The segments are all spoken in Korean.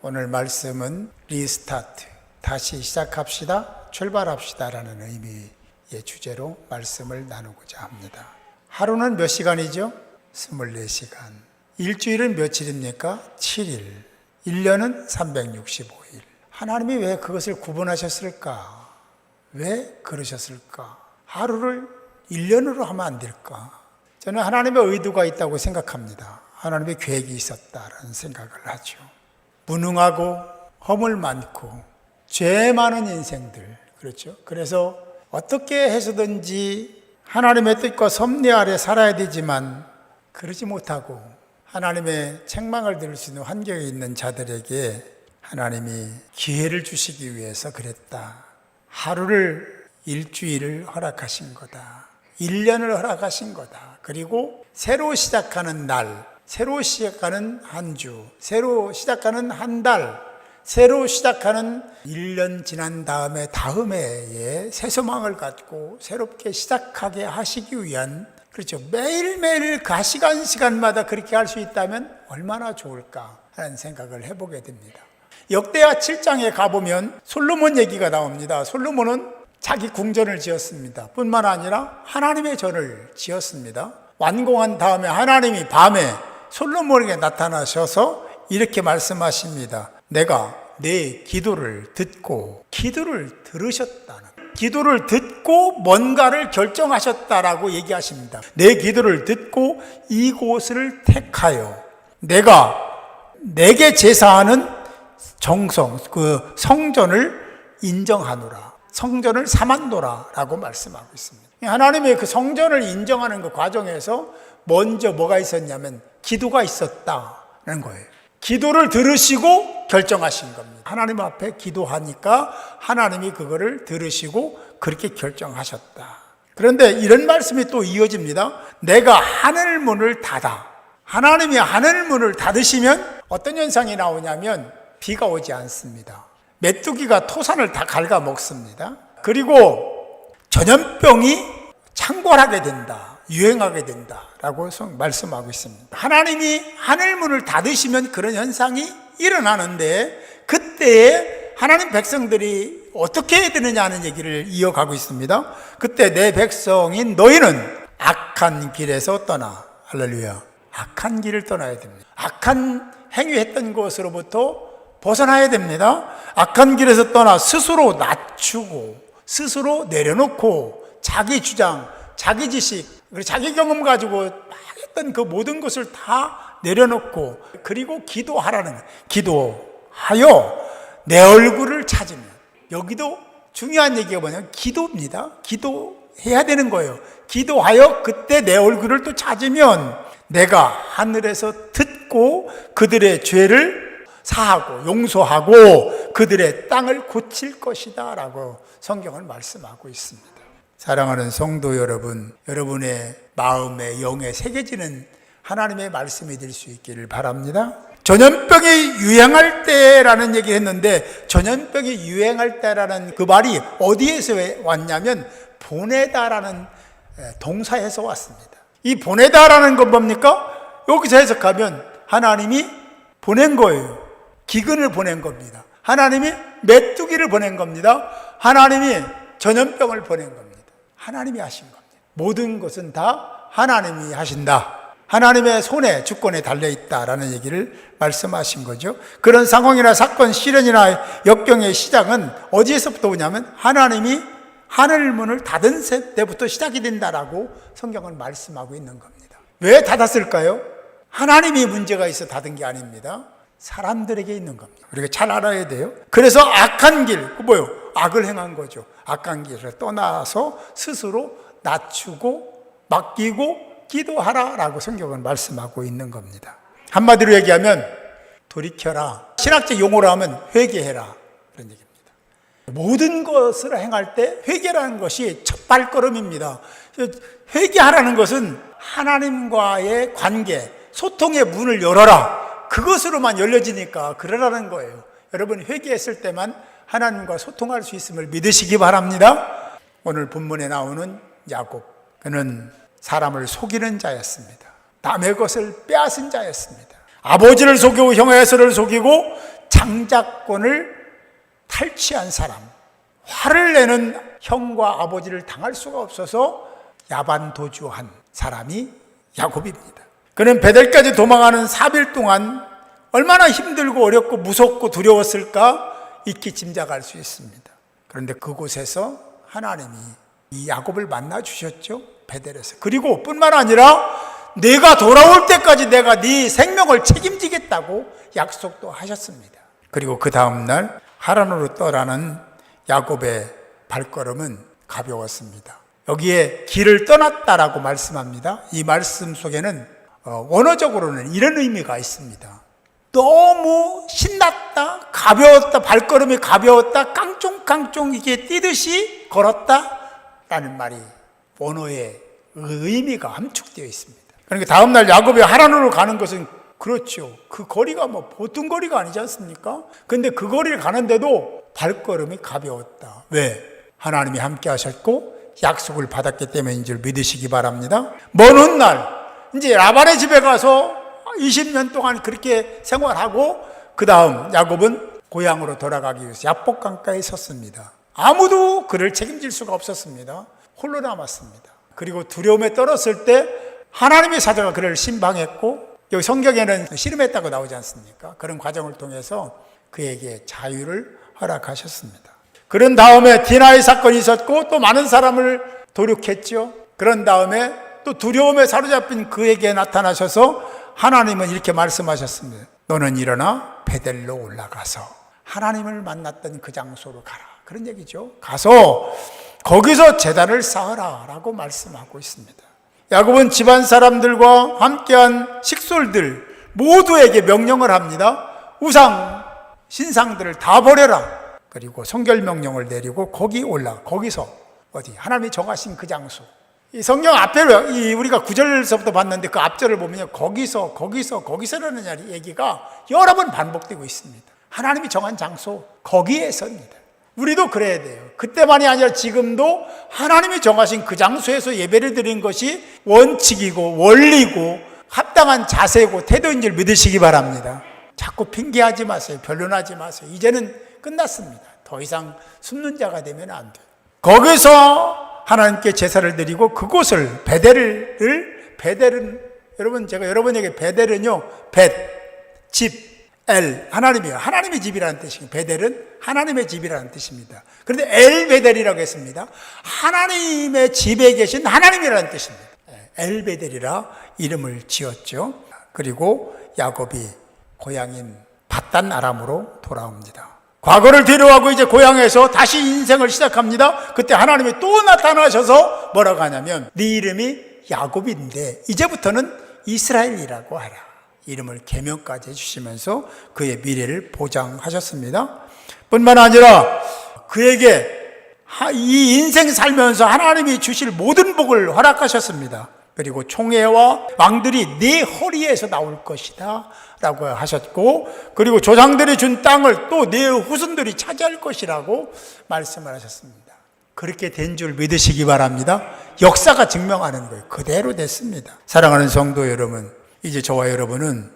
오늘 말씀은 리스타트, 다시 시작합시다, 출발합시다라는 의미의 주제로 말씀을 나누고자 합니다. 하루는 몇 시간이죠? 24시간. 일주일은 며칠입니까? 7일. 1년은 365일. 하나님이 왜 그것을 구분하셨을까? 왜 그러셨을까? 하루를 1년으로 하면 안 될까? 저는 하나님의 의도가 있다고 생각합니다. 하나님의 계획이 있었다라는 생각을 하죠. 무능하고 허물 많고 죄 많은 인생들, 그렇죠? 그래서 어떻게 해서든지 하나님의 뜻과 섭리 아래 살아야 되지만 그러지 못하고 하나님의 책망을 들을 수 있는 환경에 있는 자들에게 하나님이 기회를 주시기 위해서 그랬다. 하루를, 일주일을 허락하신 거다. 1년을 허락하신 거다. 그리고 새로 시작하는 날, 새로 시작하는 한 주, 새로 시작하는 한 달, 새로 시작하는 1년 지난 다음에 다음 해에 새 소망을 갖고 새롭게 시작하게 하시기 위한, 그렇죠, 매일매일 그 시간마다 그렇게 할 수 있다면 얼마나 좋을까 하는 생각을 해보게 됩니다. 역대하 7장에 가보면 솔로몬 얘기가 나옵니다. 솔로몬은 자기 궁전을 지었습니다. 뿐만 아니라 하나님의 전을 지었습니다. 완공한 다음에 하나님이 밤에 솔로몬에게 나타나셔서 이렇게 말씀하십니다. 내가 내 기도를 듣고 기도를 들으셨다는, 기도를 듣고 뭔가를 결정하셨다라고 얘기하십니다. 내 기도를 듣고 이곳을 택하여 내가 내게 제사하는 정성, 그 성전을 인정하노라, 성전을 삼았노라 라고 말씀하고 있습니다. 하나님의 그 성전을 인정하는 그 과정에서 먼저 뭐가 있었냐면 기도가 있었다는 거예요. 기도를 들으시고 결정하신 겁니다. 하나님 앞에 기도하니까 하나님이 그거를 들으시고 그렇게 결정하셨다. 그런데 이런 말씀이 또 이어집니다. 내가 하늘 문을 닫아. 하나님이 하늘 문을 닫으시면 어떤 현상이 나오냐면 비가 오지 않습니다. 메뚜기가 토산을 다 갉아먹습니다. 그리고 전염병이 창궐하게 된다, 유행하게 된다라고 말씀하고 있습니다. 하나님이 하늘문을 닫으시면 그런 현상이 일어나는데 그때에 하나님 백성들이 어떻게 해야 되느냐 하는 얘기를 이어가고 있습니다. 그때 내 백성인 너희는 악한 길에서 떠나, 할렐루야, 악한 길을 떠나야 됩니다. 악한 행위했던 것으로부터 벗어나야 됩니다. 악한 길에서 떠나 스스로 낮추고 스스로 내려놓고 자기 주장, 자기 지식, 그리고 자기 경험 가지고 막 했던 그 모든 것을 다 내려놓고 그리고 기도하라는 거예요. 기도하여 내 얼굴을 찾으면, 여기도 중요한 얘기가 뭐냐면 기도입니다. 기도해야 되는 거예요. 기도하여 그때 내 얼굴을 또 찾으면 내가 하늘에서 듣고 그들의 죄를 사하고 용서하고 그들의 땅을 고칠 것이다 라고 성경은 말씀하고 있습니다. 사랑하는 성도 여러분, 여러분의 마음에 영에 새겨지는 하나님의 말씀이 될 수 있기를 바랍니다. 전염병이 유행할 때라는 얘기를 했는데 전염병이 유행할 때라는 그 말이 어디에서 왔냐면 보내다라는 동사에서 왔습니다. 이 보내다라는 건 뭡니까? 여기서 해석하면 하나님이 보낸 거예요. 기근을 보낸 겁니다. 하나님이 메뚜기를 보낸 겁니다. 하나님이 전염병을 보낸 겁니다. 하나님이 하신 겁니다. 모든 것은 다 하나님이 하신다. 하나님의 손에 주권에 달려있다라는 얘기를 말씀하신 거죠. 그런 상황이나 사건, 시련이나 역경의 시작은 어디에서부터 오냐면 하나님이 하늘문을 닫은 때부터 시작이 된다라고 성경은 말씀하고 있는 겁니다. 왜 닫았을까요? 하나님이 문제가 있어 닫은 게 아닙니다. 사람들에게 있는 겁니다. 우리가 잘 알아야 돼요. 그래서 악한 길, 뭐요? 악을 행한 거죠. 악한 길을 떠나서 스스로 낮추고 맡기고 기도하라라고 성경은 말씀하고 있는 겁니다. 한마디로 얘기하면 돌이켜라. 신학적 용어로 하면 회개해라, 그런 얘기입니다. 모든 것을 행할 때 회개라는 것이 첫 발걸음입니다. 회개하라는 것은 하나님과의 관계, 소통의 문을 열어라. 그것으로만 열려지니까 그러라는 거예요. 여러분 회개했을 때만 하나님과 소통할 수 있음을 믿으시기 바랍니다. 오늘 본문에 나오는 야곱, 그는 사람을 속이는 자였습니다. 남의 것을 빼앗은 자였습니다. 아버지를 속이고 형의 에서를 속이고 장자권을 탈취한 사람, 화를 내는 형과 아버지를 당할 수가 없어서 야반도주한 사람이 야곱입니다. 그는 베델까지 도망하는 4일 동안 얼마나 힘들고 어렵고 무섭고 두려웠을까 익히 짐작할 수 있습니다. 그런데 그곳에서 하나님이 이 야곱을 만나 주셨죠. 베델에서. 그리고 뿐만 아니라 내가 돌아올 때까지 내가 네 생명을 책임지겠다고 약속도 하셨습니다. 그리고 그 다음날 하란으로 떠나는 야곱의 발걸음은 가벼웠습니다. 여기에 길을 떠났다라고 말씀합니다. 이 말씀 속에는 원어적으로는 이런 의미가 있습니다. 너무 신났다, 가벼웠다, 발걸음이 가벼웠다, 깡총깡총 이게 뛰듯이 걸었다라는 말이 원어의 의미가 함축되어 있습니다. 그러니까 다음날 야곱이 하란으로 가는 것은 그렇죠. 그 거리가 뭐 보통 거리가 아니지 않습니까? 근데 그 거리를 가는데도 발걸음이 가벼웠다. 왜? 하나님이 함께 하셨고 약속을 받았기 때문인 줄 믿으시기 바랍니다. 먼 훗날 이제 라반의 집에 가서 20년 동안 그렇게 생활하고 그 다음 야곱은 고향으로 돌아가기 위해서 야복강가에 섰습니다. 아무도 그를 책임질 수가 없었습니다. 홀로 남았습니다. 그리고 두려움에 떨었을 때 하나님의 사자가 그를 신방했고 여기 성경에는 씨름했다고 나오지 않습니까? 그런 과정을 통해서 그에게 자유를 허락하셨습니다. 그런 다음에 디나의 사건이 있었고 또 많은 사람을 도륙했죠. 그런 다음에 또 두려움에 사로잡힌 그에게 나타나셔서 하나님은 이렇게 말씀하셨습니다. 너는 일어나 베델로 올라가서 하나님을 만났던 그 장소로 가라. 그런 얘기죠. 가서 거기서 제단을 쌓아라 라고 말씀하고 있습니다. 야곱은 집안 사람들과 함께한 식솔들 모두에게 명령을 합니다. 우상, 신상들을 다 버려라. 그리고 성결 명령을 내리고 거기서 어디 하나님이 정하신 그 장소. 이 성경 앞에 우리가 9절서부터 봤는데 그 앞절을 보면 거기서라는 얘기가 여러 번 반복되고 있습니다. 하나님이 정한 장소 거기에서입니다. 우리도 그래야 돼요. 그때만이 아니라 지금도 하나님이 정하신 그 장소에서 예배를 드리는 것이 원칙이고 원리고 합당한 자세고 태도인 줄 믿으시기 바랍니다. 자꾸 핑계하지 마세요. 변론하지 마세요. 이제는 끝났습니다. 더 이상 숨는 자가 되면 안 돼요. 거기서 하나님께 제사를 드리고 그곳을 베델은 여러분 제가 여러분에게 베델은요 집 하나님이요. 하나님의 집이라는 뜻이고 베델은 하나님의 집이라는 뜻입니다. 그런데 베델이라고 했습니다. 하나님의 집에 계신 하나님이라는 뜻입니다. 베델이라 이름을 지었죠. 그리고 야곱이 고향인 밧단 아람으로 돌아옵니다. 과거를 뒤로하고 이제 고향에서 다시 인생을 시작합니다. 그때 하나님이 또 나타나셔서 뭐라고 하냐면 네 이름이 야곱인데 이제부터는 이스라엘이라고 하라. 이름을 계명까지 해주시면서 그의 미래를 보장하셨습니다. 뿐만 아니라 그에게 이 인생 살면서 하나님이 주실 모든 복을 허락하셨습니다. 그리고 총회와 왕들이 네 허리에서 나올 것이다 라고 하셨고 그리고 조상들이 준 땅을 또 네 후손들이 차지할 것이라고 말씀을 하셨습니다. 그렇게 된 줄 믿으시기 바랍니다. 역사가 증명하는 거예요. 그대로 됐습니다. 사랑하는 성도 여러분, 이제 저와 여러분은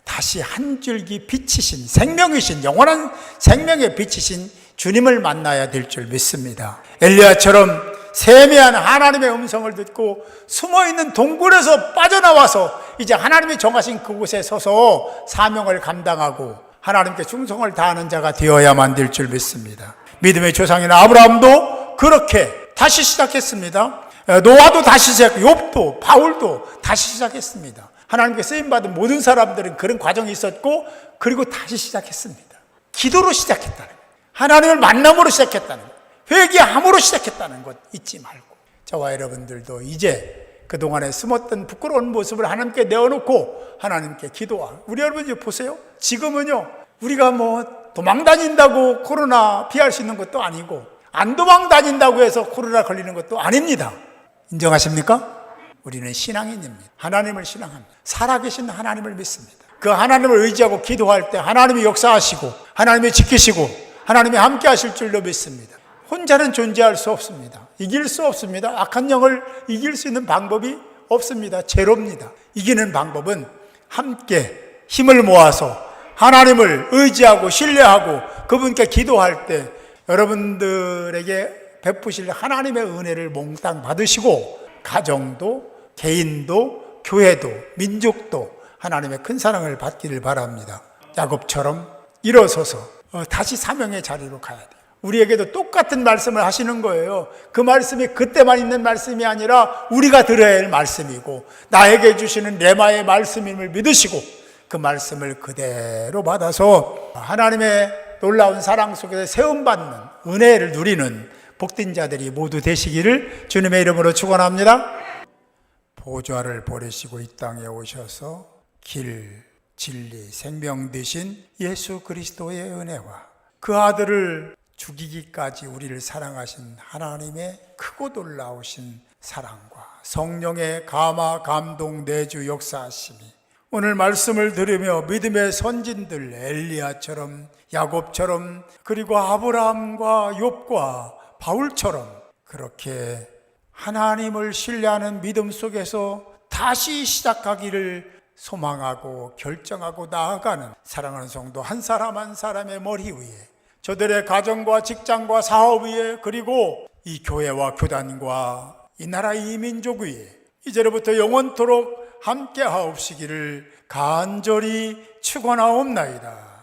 다시 한 줄기 빛이신 생명이신 영원한 생명의 빛이신 주님을 만나야 될 줄 믿습니다. 엘리야처럼 세미한 하나님의 음성을 듣고 숨어있는 동굴에서 빠져나와서 이제 하나님이 정하신 그곳에 서서 사명을 감당하고 하나님께 충성을 다하는 자가 되어야만 될 줄 믿습니다. 믿음의 조상인 아브라함도 그렇게 다시 시작했습니다. 노아도 다시 시작했고 욥도 바울도 다시 시작했습니다. 하나님께 쓰임받은 모든 사람들은 그런 과정이 있었고 그리고 다시 시작했습니다. 기도로 시작했다는 거예요. 하나님을 만남으로 시작했다는 거예요. 회개함으로 시작했다는 것 잊지 말고 저와 여러분들도 이제 그동안에 숨었던 부끄러운 모습을 하나님께 내어놓고 하나님께 기도하고 우리 여러분 이제 보세요. 지금은요 우리가 뭐 도망 다닌다고 코로나 피할 수 있는 것도 아니고 안 도망 다닌다고 해서 코로나 걸리는 것도 아닙니다. 인정하십니까? 우리는 신앙인입니다. 하나님을 신앙합니다. 살아계신 하나님을 믿습니다. 그 하나님을 의지하고 기도할 때 하나님이 역사하시고 하나님이 지키시고 하나님이 함께 하실 줄로 믿습니다. 혼자는 존재할 수 없습니다. 이길 수 없습니다. 악한 영을 이길 수 있는 방법이 없습니다. 제로입니다. 이기는 방법은 함께 힘을 모아서 하나님을 의지하고 신뢰하고 그분께 기도할 때 여러분들에게 베푸실 하나님의 은혜를 몽땅 받으시고 가정도, 개인도, 교회도, 민족도 하나님의 큰 사랑을 받기를 바랍니다. 야곱처럼 일어서서 다시 사명의 자리로 가야 돼요. 우리에게도 똑같은 말씀을 하시는 거예요. 그 말씀이 그때만 있는 말씀이 아니라 우리가 들어야 할 말씀이고 나에게 주시는 레마의 말씀임을 믿으시고 그 말씀을 그대로 받아서 하나님의 놀라운 사랑 속에서 세움받는 은혜를 누리는 복된 자들이 모두 되시기를 주님의 이름으로 축원합니다. 보좌를 버리시고 이 땅에 오셔서 길, 진리, 생명 되신 예수 그리스도의 은혜와 그 아들을 죽이기까지 우리를 사랑하신 하나님의 크고 놀라우신 사랑과 성령의 감화, 감동, 내주, 역사하심이 오늘 말씀을 들으며 믿음의 선진들 엘리야처럼 야곱처럼 그리고 아브라함과 욥과 바울처럼 그렇게 하나님을 신뢰하는 믿음 속에서 다시 시작하기를 소망하고 결정하고 나아가는 사랑하는 성도 한 사람 한 사람의 머리 위에 저들의 가정과 직장과 사업 위에 그리고 이 교회와 교단과 이 나라 이 민족 위에 이제로부터 영원토록 함께 하옵시기를 간절히 축원하옵나이다.